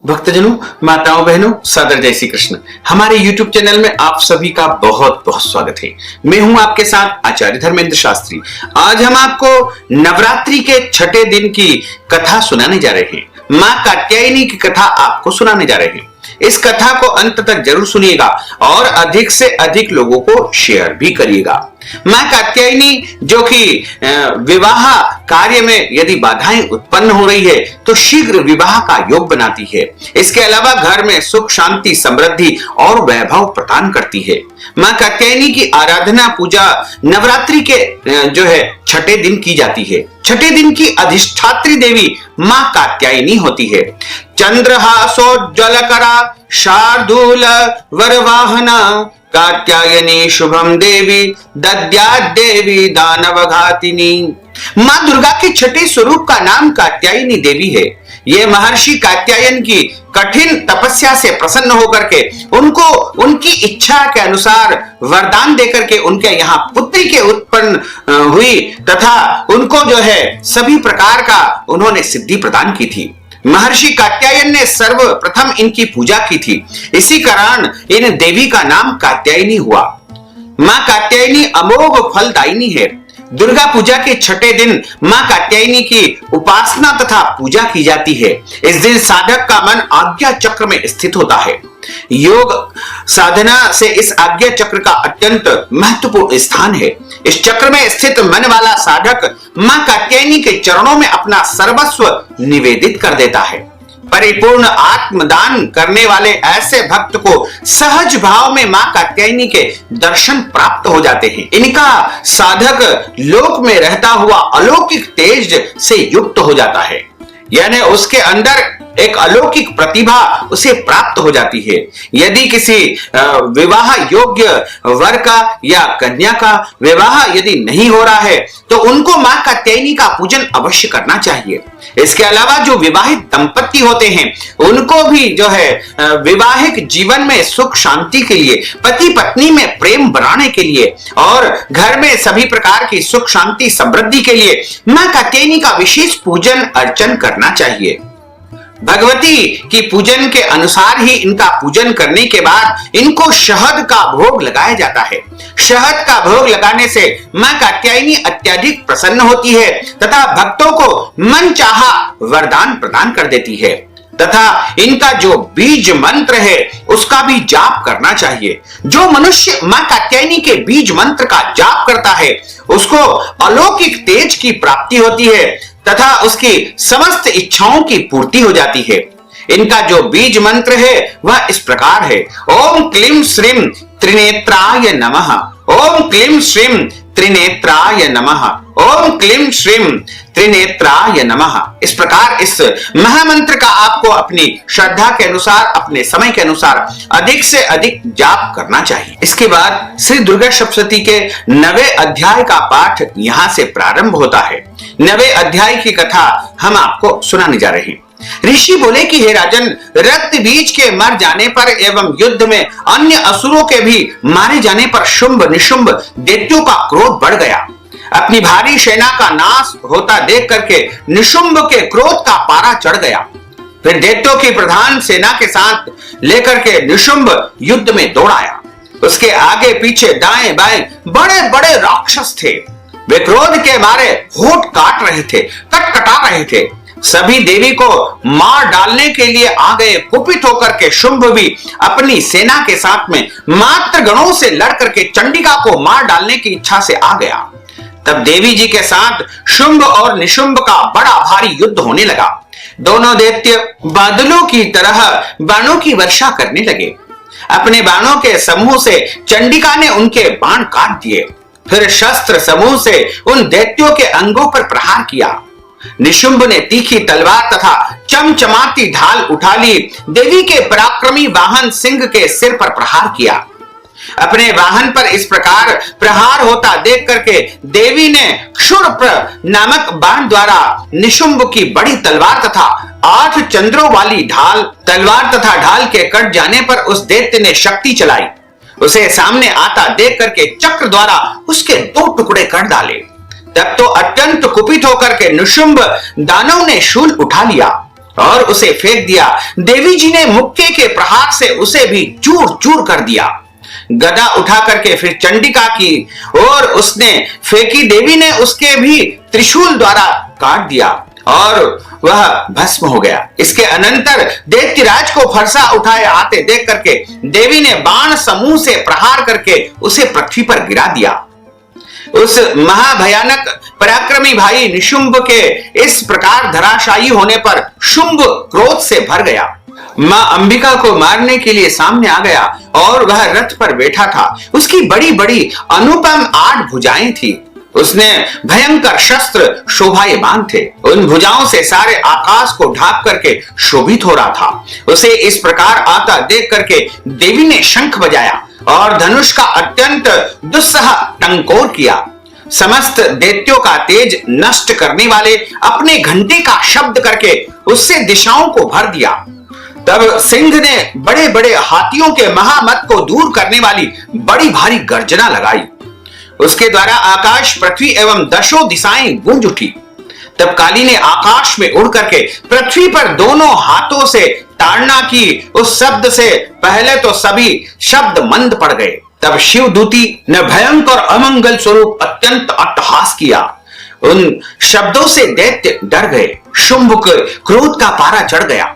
भक्तजनों, माताओं, बहनों, सादर जय श्री कृष्ण। हमारे YouTube चैनल में आप सभी का बहुत बहुत स्वागत है। मैं हूं आपके साथ आचार्य धर्मेंद्र शास्त्री। आज हम आपको नवरात्रि के छठे दिन की कथा सुनाने जा रहे हैं। मां कात्यायनी की कथा आपको सुनाने जा रहे हैं। इस कथा को अंत तक जरूर सुनिएगा और अधिक से अधिक लोगों को शेयर भी करिएगा। मां कात्यायनी जो कि विवाह कार्य में यदि बाधाएं उत्पन्न हो रही है तो शीघ्र विवाह का योग बनाती है। इसके अलावा घर में सुख, शांति, समृद्धि और वैभव प्रदान करती है। मां कात्यायनी की आराधना पूजा नवरात्रि के जो है छठे दिन की जाती है। छठे दिन की अधिष्ठात्री देवी मां कात्यायनी होती है। चंद्रहासोज्ज्वलकरा शार्दूल वरवाहना कात्यायनी शुभम देवी दद्यात् देवी दानवघातिनी। मां दुर्गा के छठे स्वरूप का नाम कात्यायनी देवी है। ये महर्षि कात्यायन की कठिन तपस्या से प्रसन्न होकर के उनको उनकी इच्छा के अनुसार वरदान देकर के उनके यहाँ पुत्री के उत्पन्न हुई तथा उनको जो है सभी प्रकार का उन्होंने सिद्धि प्रदान की थी। महर्षि कात्यायन ने सर्वप्रथम इनकी पूजा की थी। इसी कारण इन देवी का नाम कात्यायनी हुआ। मां कात्यायनी अमोघ फलदायिनी है। दुर्गा पूजा के छठे दिन मां कात्यायनी की उपासना तथा पूजा की जाती है। इस दिन साधक का मन आज्ञा चक्र में स्थित होता है। योग साधना से इस आज्ञा चक्र का अत्यंत महत्वपूर्ण स्थान है। इस चक्र में स्थित मन वाला साधक मां कात्यायनी के चरणों में अपना सर्वस्व निवेदित कर देता है। परिपूर्ण आत्मदान करने वाले ऐसे भक्त को सहज भाव में मां कात्यायनी के दर्शन प्राप्त हो जाते हैं। इनका साधक लोक में रहता हुआ अलौकिक तेज से युक्त हो जाता है, यानी उसके अंदर एक अलौकिक प्रतिभा उसे प्राप्त हो जाती है। यदि किसी विवाह योग्य वर का या कन्या का विवाह यदि नहीं हो रहा है तो उनको मां कात्यायनी का पूजन अवश्य करना चाहिए। इसके अलावा जो विवाहित दंपत्ति होते हैं उनको भी जो है विवाहिक जीवन में सुख शांति के लिए, पति पत्नी में प्रेम बढ़ाने के लिए और घर में सभी प्रकार की सुख शांति समृद्धि के लिए मां कात्यायनी का विशेष पूजन अर्चन करना चाहिए। भगवती की पूजन के अनुसार ही इनका पूजन करने के बाद इनको शहद का भोग लगाया जाता है। शहद का भोग लगाने से मां कात्यायनी अत्यधिक प्रसन्न होती है तथा भक्तों को मनचाहा वरदान प्रदान कर देती है तथा इनका जो बीज मंत्र है उसका भी जाप करना चाहिए। जो मनुष्य मां कात्यायनी के बीज मंत्र का जाप करता है उसको अलौकिक तेज की प्राप्ति होती है तथा उसकी समस्त इच्छाओं की पूर्ति हो जाती है। इनका जो बीज मंत्र है वह इस प्रकार है। ओम क्लीम श्रीम त्रिनेत्राय नमः। ओम क्लीम श्रीम त्रिनेत्राय नमः। ओम क्लीम श्रीम त्रिनेत्राय नमः। इस प्रकार इस महामंत्र का आपको अपनी श्रद्धा के अनुसार, अपने समय के अनुसार अधिक से अधिक जाप करना चाहिए। इसके बाद श्री दुर्गा सप्तशती के 9वें अध्याय का पाठ यहाँ से प्रारंभ होता है। 9वें अध्याय की कथा हम आपको सुनाने जा रहे हैं। ऋषि बोले कि हे राजन, रक्त बीज के मर जाने पर एवं युद्ध में अन्य असुरों के भी मारे जाने पर शुंभ निशुंभ दैत्यों का क्रोध बढ़ गया। अपनी भारी सेना का नाश होता देख करके निशुंभ के क्रोध का पारा चढ़ गया। फिर दैत्यों की प्रधान सेना के साथ लेकर के निशुंभ युद्ध में दौड़ आया। उसके आगे पीछे दाएं बाएं बड़े बड़े राक्षस थे। वे क्रोध के मारे होठ काट रहे थे, कटकटा रहे थे। सभी देवी को मार डालने के लिए आ गए। कुपित होकर के शुंभ भी अपनी सेना के साथ में मात्र गणों से लड़ करके चंडिका को मार डालने की इच्छा से आ गया। तब देवी जी के साथ शुंभ और निशुंभ का बड़ा भारी युद्ध होने लगा। दोनों दैत्य बादलों की तरह बाणों की वर्षा करने लगे। अपने बाणों के समूह से चंडिका ने उनके बाण काट दिए। फिर शस्त्र समूह से उन दैत्यों के अंगों पर प्रहार किया। निशुंभ ने तीखी तलवार तथा चमचमाती ढाल उठा ली। देवी के पराक्रमी वाहन सिंह के सिर पर प्रहार किया। अपने वाहन पर इस प्रकार प्रहार होता देख करके देवी ने क्षुरप्र नामक बाण द्वारा निशुंभ की बड़ी तलवार तथा 8 चंद्रों वाली तलवार तथा ढाल के कट जाने पर उस दैत्य ने शक्ति चलाई। उसे सामने आता देख करके चक्र द्वारा उसके 2 टुकड़े कर डाले। तब तो अत्यंत कुपित होकर के निशुंभ दानव ने शूल उठा लिया और उसे फेंक दिया। देवी जी ने मुक्के के प्रहार से उसे भी चूर चूर कर दिया। गदा उठा करके फिर चंडिका की और उसने फेंकी। देवी ने उसके भी त्रिशूल द्वारा काट दिया और वह भस्म हो गया। इसके अनंतर दैत्यराज को फरसा उठाए आते देख करके देवी ने बाण समूह से प्रहार करके उसे पृथ्वी पर गिरा दिया। उस महाभयानक पराक्रमी भाई निशुंभ के इस प्रकार धराशायी होने पर शुंभ क्रोध से भर गया। मां अंबिका को मारने के लिए सामने आ गया और वह रथ पर बैठा था। उसकी बड़ी बड़ी अनुपम 8 भुजाएं थी। उसने भयंकर शस्त्र शोभायमान थे। उन भुजाओं से सारे आकाश को ढांप करके शोभित हो रहा था। उसे इस प्रकार आता देख करके देवी ने शंख बजाया और धनुष का अत्यंत दुस्सह टंकोर किया। समस्त दैत्यों का तेज नष्ट करने वाले अपने घंटे का शब्द करके उससे दिशाओं को भर दिया। तब सिंह ने बड़े बड़े हाथियों के महामत को दूर करने वाली बड़ी भारी गर्जना लगाई। उसके द्वारा आकाश, पृथ्वी एवं 10 दिशाएं गूंज उठी। तब काली ने आकाश में उड़ करके पृथ्वी पर दोनों हाथों से ताड़ना की। उस शब्द से पहले तो सभी शब्द मंद पड़ गए। तब शिवदूती ने भयंकर अमंगल स्वरूप अत्यंत अट्टहास किया। उन शब्दों से दैत्य डर गए। शुंभ के क्रोध का पारा चढ़ गया।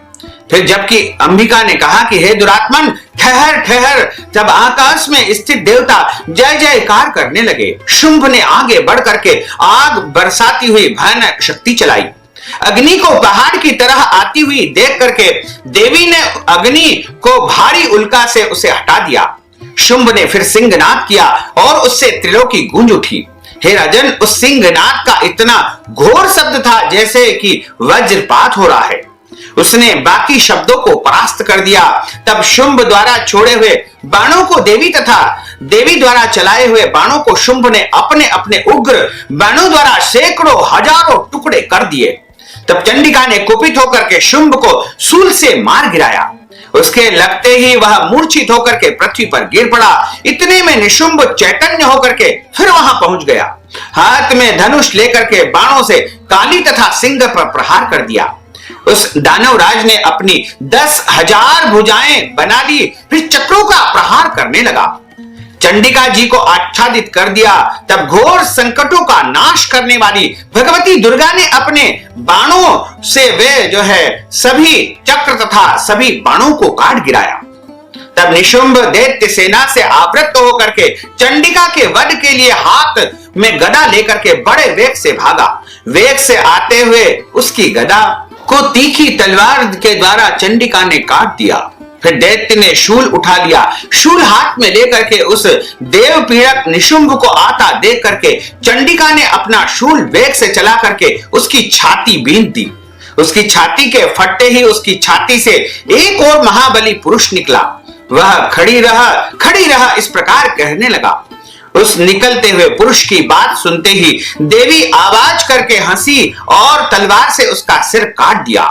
फिर जबकि अंबिका ने कहा कि हे दुरात्मन, ठहर ठहर, तब आकाश में स्थित देवता जय जयकार करने लगे। शुंभ ने आगे बढ़ करके आग बरसाती हुई भयानक शक्ति चलाई। अग्नि को पहाड़ की तरह आती हुई देख करके देवी ने अग्नि को भारी उल्का से उसे हटा दिया। शुंभ ने फिर सिंहनाद किया और उससे त्रिलोकी गूंज उठी। हे राजन, उस सिंहनाद का इतना घोर शब्द था जैसे कि वज्रपात हो रहा है। उसने बाकी शब्दों को परास्त कर दिया। तब शुंभ द्वारा छोड़े हुए बाणों को देवी द्वारा चलाए हुए बाणों को शुंभ ने अपने अपने उग्र बाणों द्वारा सैकड़ों हजारों टुकड़े कर दिए। तब चंडिका ने कुपित होकर के शुंभ को शूल से मार गिराया। उसके लगते ही वह मूर्छित होकर के पृथ्वी पर गिर पड़ा। इतने में निशुंभ चैतन्य होकर के फिर वहां पहुंच गया। हाथ में धनुष लेकर के बाणों से काली तथा सिंह पर प्रहार कर दिया। उस दानवराज ने अपनी 10,000 भुजाएं बना ली। फिर चक्रों का प्रहार करने लगा। चंडिका जी को आच्छादित कर दिया। तब घोर संकटों का नाश करने वाली भगवती दुर्गा ने अपने बाणों से वे सभी चक्र तथा सभी बाणों को काट गिराया। तब निशुंभ दैत्य सेना से आवृत होकर के चंडिका के वध के लिए हाथ में गदा लेकर के बड़े वेग से भागा। वेग से आते हुए उसकी गदा को तीखी तलवार के द्वारा चंडिका ने काट दिया। फिर दैत्य ने शूल उठा लिया। शूल हाथ में लेकर के उस देव पीड़क निशुंभ को आता देख करके चंडिका ने अपना शूल वेग से चला करके उसकी छाती बींध दी। उसकी छाती के फटते ही उसकी छाती से एक और महाबली पुरुष निकला। वह खड़ी रहा इस प्रकार कहने लगा। उस निकलते हुए पुरुष की बात सुनते ही देवी आवाज करके हंसी और तलवार से उसका सिर काट दिया।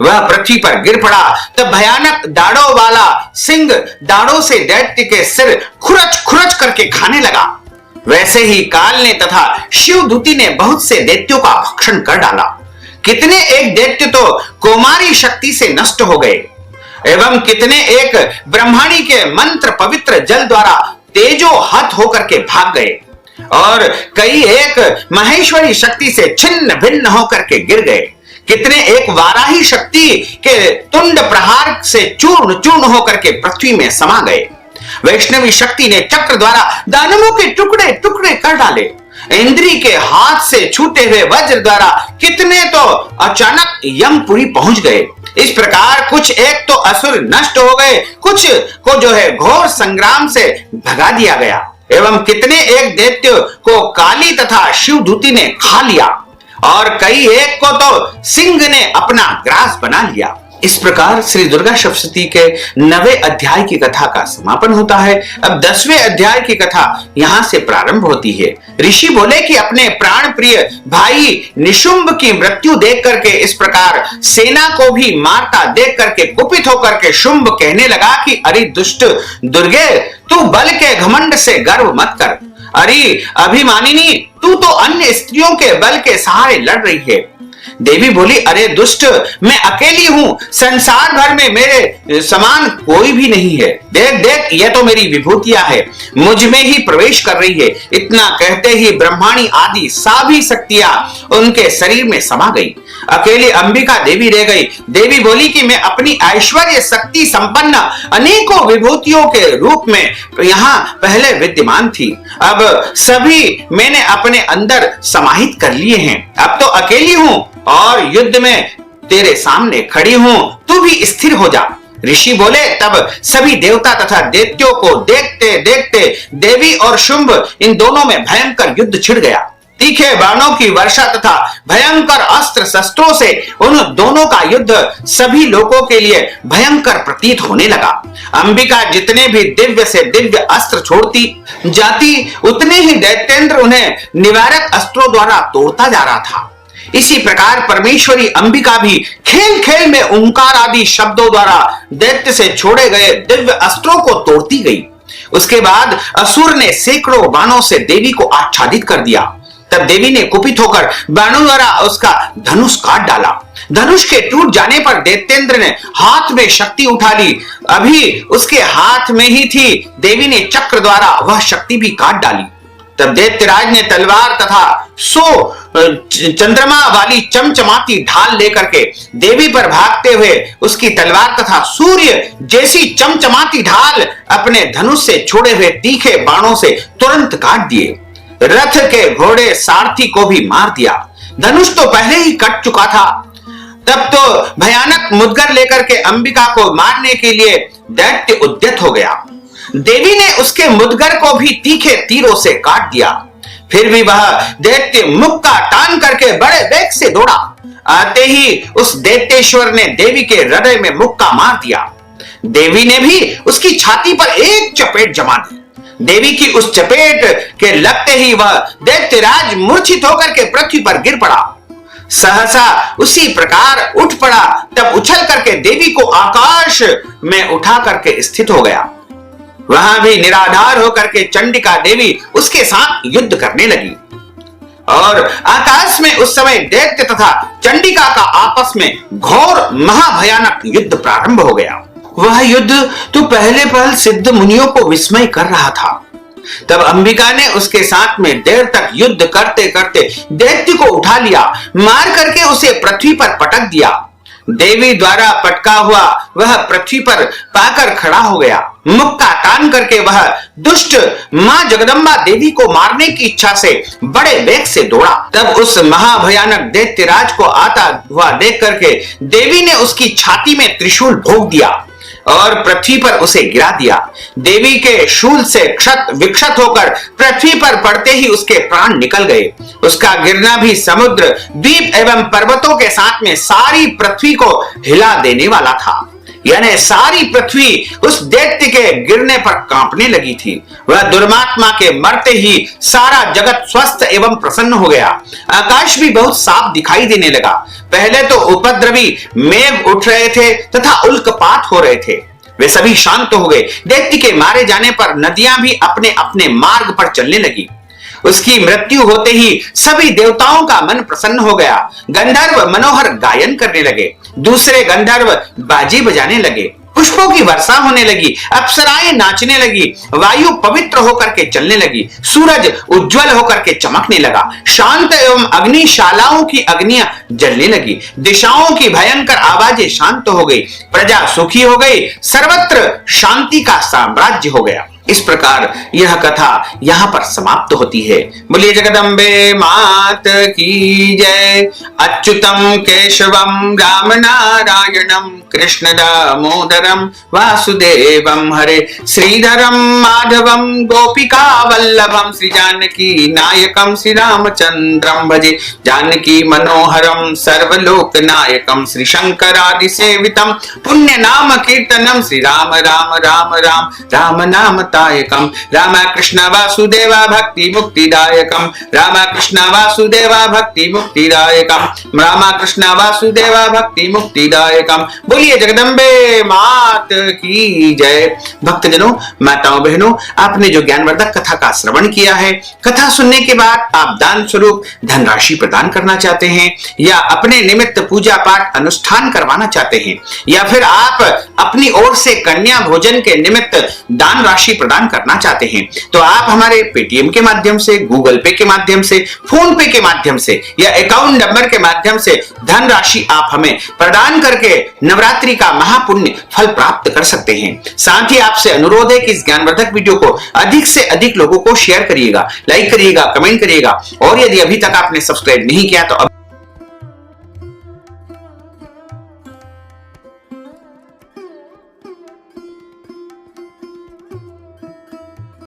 वह पृथ्वी पर गिर पड़ा। तब भयानक दाढ़ों वाला सिंह दाढ़ों से दैत्य के सिर खुरच करके खाने लगा। वैसे ही काल ने तथा शिवदूती ने बहुत से दैत्यों का भक्षण कर डाला। कितने एक दैत्य तो कौमारी शक्ति से नष्ट हो गए एवं कितने एक ब्रह्माणी के मंत्र पवित्र जल द्वारा तेजो हत होकर के भाग गए और कई एक महेश्वरी शक्ति से छिन्न भिन्न होकर के गिर गए। कितने एक वाराही शक्ति के तुंड प्रहार से चूर्ण चूर्ण होकर के पृथ्वी में समा गए। वैष्णवी शक्ति ने चक्र द्वारा दानवों के टुकड़े टुकड़े कर डाले। इंद्री के हाथ से छूटे हुए वज्र द्वारा कितने तो अचानक यमपुरी पहुंच गए। इस प्रकार कुछ एक तो असुर नष्ट हो गए, कुछ को घोर संग्राम से भगा दिया गया एवं कितने एक दैत्य को काली तथा शिवदूती ने खा लिया और कई एक को तो सिंह ने अपना ग्रास बना लिया। इस प्रकार श्री दुर्गा सप्तशती के 9वें अध्याय की कथा का समापन होता है। अब 10वें अध्याय की कथा यहाँ से प्रारंभ होती है। ऋषि बोले कि अपने प्राण प्रिय भाई निशुंभ की मृत्यु देख करके इस प्रकार सेना को भी मारता देख करके कुपित होकर के शुंभ कहने लगा कि अरे दुष्ट दुर्गे, तू बल के घमंड से गर्व मत कर। अरे अभिमानिनी, तू तो अन्य स्त्रियों के बल के सहारे लड़ रही है। देवी बोली, अरे दुष्ट, मैं अकेली हूं, संसार भर में मेरे समान कोई भी नहीं है। देख देख, यह तो मेरी विभूतियां है, मुझ में ही प्रवेश कर रही है। इतना कहते ही ब्रह्माणी आदि सभी शक्तियां उनके शरीर में समा गई। अकेली अंबिका देवी रह गई। देवी बोली कि मैं अपनी ऐश्वर्य शक्ति संपन्न अनेकों विभूतियों के रूप में यहाँ पहले विद्यमान थी, अब सभी मैंने अपने अंदर समाहित कर लिए हैं। अब तो अकेली हूं और युद्ध में तेरे सामने खड़ी हूं, तू भी स्थिर हो जा। ऋषि बोले, तब सभी देवता तथा दैत्यों को देखते देखते देवी और शुंभ इन दोनों में भयंकर युद्ध छिड़ गया। तीखे बाणों की वर्षा तथा भयंकर अस्त्र शस्त्रों से उन दोनों का युद्ध सभी लोगों के लिए भयंकर प्रतीत होने लगा। अंबिका जितने भी दिव्य से दिव्य अस्त्र छोड़ती जाती, उतने ही दैत्येंद्र उन्हें निवारक अस्त्रों द्वारा तोड़ता जा रहा था। इसी प्रकार परमेश्वरी अंबिका भी खेल खेल में ओंकार आदि शब्दों द्वारा दैत्य से छोड़े गए दिव्य अस्त्रों को तोड़ती गई। उसके बाद असुर ने सैकड़ों बाणों से देवी को आच्छादित कर दिया। तब देवी ने कुपित होकर बाणों द्वारा उसका धनुष काट डाला। धनुष के टूट जाने पर दैत्येंद्र ने हाथ में शक्ति उठा ली। अभी उसके हाथ में ही थी, देवी ने चक्र द्वारा वह शक्ति भी काट डाली। तब दैत्यराज ने तलवार तथा 100 चंद्रमा वाली चमचमाती ढाल लेकर के देवी पर भागते हुए उसकी तलवार तथा सूर्य जैसी चमचमाती ढाल अपने धनुष से छोड़े हुए तीखे बाणों से तुरंत काट दिए। रथ के घोड़े सारथी को भी मार दिया। धनुष तो पहले ही कट चुका था। तब तो भयानक मुद्गर लेकर के अंबिका को मारने के लिए दैत्य उद्यत हो गया। देवी ने उसके मुद्गर को भी तीखे तीरों से काट दिया। फिर भी वह दैत्य मुक्का टान करके बड़े वेग से दौड़ा। आते ही उस दैत्येश्वर ने देवी के हृदय में मुक्का मार दिया। देवी ने भी उसकी छाती पर एक चपेट जमा दी। देवी की उस चपेट के लगते ही वह दैत्यराज मूर्छित होकर के पृथ्वी पर गिर पड़ा। सहसा उसी प्रकार उठ पड़ा। तब उछल करके देवी को आकाश में उठा करके स्थित हो गया। वहां भी निराधार होकर के चंडिका देवी उसके साथ युद्ध करने लगी और आकाश में उस समय दैत्य तथा चंडिका का आपस में घोर महाभयानक युद्ध प्रारंभ हो गया। वह युद्ध तो पहले पहल सिद्ध मुनियों को विस्मय कर रहा था। तब अंबिका ने उसके साथ में देर तक युद्ध करते करते दैत्य को उठा लिया, मार करके उसे पृथ्वी पर पटक दिया। देवी द्वारा पटका हुआ वह पृथ्वी पर पाकर खड़ा हो गया। मुक्का तान करके वह दुष्ट मां जगदम्बा देवी को मारने की इच्छा से बड़े वेग से दौड़ा। तब उस महाभयानक दैत्यराज को आता हुआ देख करके देवी ने उसकी छाती में त्रिशूल भोंक दिया और पृथ्वी पर उसे गिरा दिया। देवी के शूल से क्षत विक्षत होकर पृथ्वी पर पड़ते ही उसके प्राण निकल गए। उसका गिरना भी समुद्र, द्वीप एवं पर्वतों के साथ में सारी पृथ्वी को हिला देने वाला था। यानी सारी पृथ्वी उस दैत्य के गिरने पर कांपने लगी थी। वह दुर्मात्मा के मरते ही सारा जगत स्वस्थ एवं प्रसन्न हो गया। आकाश भी बहुत साफ दिखाई देने लगा। पहले तो उपद्रवी मेघ उठ रहे थे तथा उल्कपात हो रहे थे, वे सभी शांत हो गए। दैत्य के मारे जाने पर नदियां भी अपने अपने मार्ग पर चलने लगी। उसकी मृत्यु होते ही सभी देवताओं का मन प्रसन्न हो गया। गंधर्व मनोहर गायन करने लगे, दूसरे गंधर्व बाजी बजाने लगे, पुष्पों की वर्षा होने लगी, अप्सराएं नाचने लगी, वायु पवित्र होकर के चलने लगी, सूरज उज्जवल होकर के चमकने लगा, शांत एवं अग्निशालाओं की अग्नियां जलने लगी, दिशाओं की भयंकर आवाजें शांत हो गई, प्रजा सुखी हो गई, सर्वत्र शांति का साम्राज्य हो गया। इस प्रकार यह कथा यहाँ पर समाप्त होती है। बोलिए जगदम्बे मात की जय। अच्युतम केशवम राम नारायणम कृष्ण दामोदरम वासुदेवम हरे श्रीधरम माधवम गोपिका वल्लभम श्री जानकी नायकम श्री रामचंद्रम भजे जानकी मनोहरम सर्वलोक नायकम श्री शंकरादि सेवितम पुण्य नाम कीर्तनम श्री राम राम राम राम राम नाम तायकम राम कृष्ण वासुदेवा भक्ति मुक्तिदायकम राम कृष्ण वासुदेवा भक्ति मुक्तिदायकम राम कृष्ण वासुदेवा भक्ति मुक्तिदायकम। बोलिए जगदम्बे मात की जय। भक्तजनों, माताओं बहनों, आपने जो ज्ञानवर्धक कथा का श्रवण किया है, कथा सुनने के बाद आप दान स्वरूप धनराशि प्रदान करना चाहते हैं, या अपने निमित्त पूजा पाठ अनुष्ठान करवाना चाहते हैं, या फिर आप अपनी ओर से कन्या भोजन के निमित्त दान राशि प्रदान करना चाहते हैं, तो आप हमारे पेटीएम के माध्यम से, गूगल पे के माध्यम से, फोन पे के माध्यम से या अकाउंट नंबर के माध्यम से धनराशि आप हमें प्रदान करके नवरात्रि का महापुण्य फल प्राप्त कर सकते हैं। साथ ही आपसे अनुरोध है कि इस ज्ञानवर्धक वीडियो को अधिक से अधिक लोगों को शेयर करिएगा, लाइक करिएगा, कमेंट करिएगा, और यदि अभी तक आपने सब्सक्राइब नहीं किया तो